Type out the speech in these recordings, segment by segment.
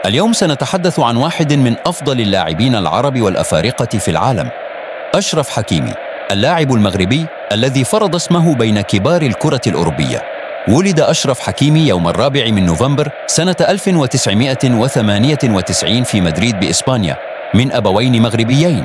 اليوم سنتحدث عن واحد من أفضل اللاعبين العرب والأفارقة في العالم، أشرف حكيمي، اللاعب المغربي الذي فرض اسمه بين كبار الكرة الأوروبية. ولد أشرف حكيمي يوم 4 من نوفمبر سنة 1998 في مدريد بإسبانيا من أبوين مغربيين.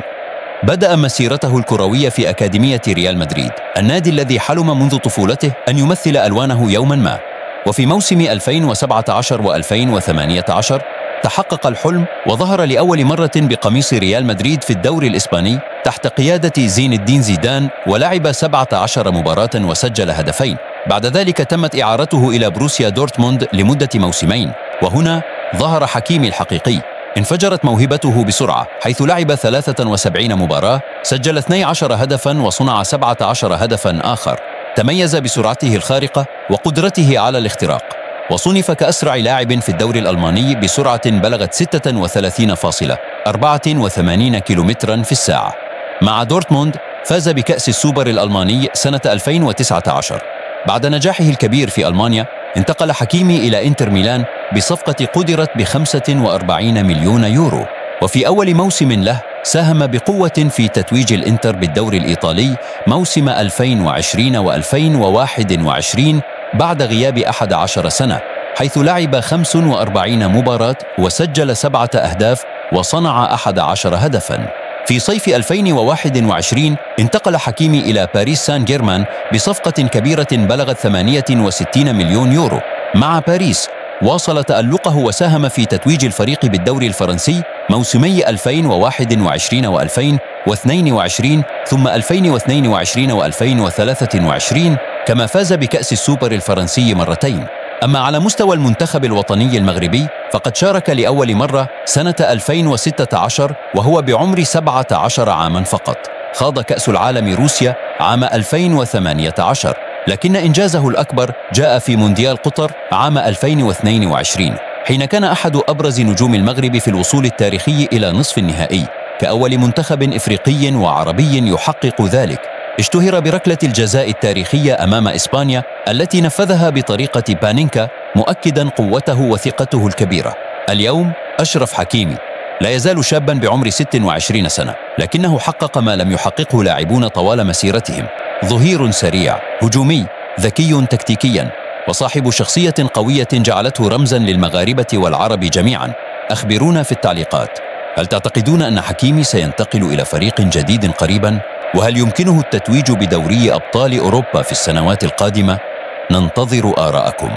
بدأ مسيرته الكروية في أكاديمية ريال مدريد، النادي الذي حلم منذ طفولته أن يمثل ألوانه يوما ما. وفي موسم 2017 و2018 تحقق الحلم وظهر لأول مرة بقميص ريال مدريد في الدوري الإسباني تحت قيادة زين الدين زيدان، ولعب 17 مباراة وسجل هدفين. بعد ذلك تمت إعارته إلى بروسيا دورتموند لمدة موسمين، وهنا ظهر حكيمي الحقيقي. انفجرت موهبته بسرعة، حيث لعب 73 مباراة، سجل 12 هدفا وصنع 17 هدفا آخر. تميز بسرعته الخارقة وقدرته على الاختراق، وصنف كأسرع لاعب في الدوري الألماني بسرعة بلغت 36.84 كيلومترا في الساعة. مع دورتموند فاز بكأس السوبر الألماني سنة 2019. بعد نجاحه الكبير في ألمانيا انتقل حكيمي إلى إنتر ميلان بصفقة قدرت ب45 مليون يورو، وفي أول موسم له ساهم بقوة في تتويج الإنتر بالدوري الإيطالي موسم 2020 و2021 بعد غياب 11 سنة، حيث لعب 45 مباراة وسجل 7 أهداف وصنع 11 هدفاً. في صيف 2021 انتقل حكيمي إلى باريس سان جيرمان بصفقة كبيرة بلغت 68 مليون يورو. مع باريس واصل تألقه وساهم في تتويج الفريق بالدوري الفرنسي موسمي 2021 و2022 ثم 2022 و2023، كما فاز بكأس السوبر الفرنسي مرتين. أما على مستوى المنتخب الوطني المغربي فقد شارك لأول مرة سنة 2016 وهو بعمر 17 عاما فقط. خاض كأس العالم روسيا عام 2018، لكن إنجازه الأكبر جاء في مونديال قطر عام 2022، حين كان أحد أبرز نجوم المغرب في الوصول التاريخي إلى نصف النهائي كأول منتخب إفريقي وعربي يحقق ذلك. اشتهر بركلة الجزاء التاريخية أمام إسبانيا التي نفذها بطريقة بانينكا، مؤكدا قوته وثقته الكبيرة. اليوم أشرف حكيمي لا يزال شابا بعمر 26 سنة، لكنه حقق ما لم يحققه لاعبون طوال مسيرتهم: ظهير سريع، هجومي، ذكي تكتيكيا، وصاحب شخصية قوية جعلته رمزا للمغاربة والعرب جميعا. أخبرونا في التعليقات، هل تعتقدون أن حكيمي سينتقل إلى فريق جديد قريبا؟ وهل يمكنه التتويج بدوري أبطال أوروبا في السنوات القادمة؟ ننتظر آراءكم.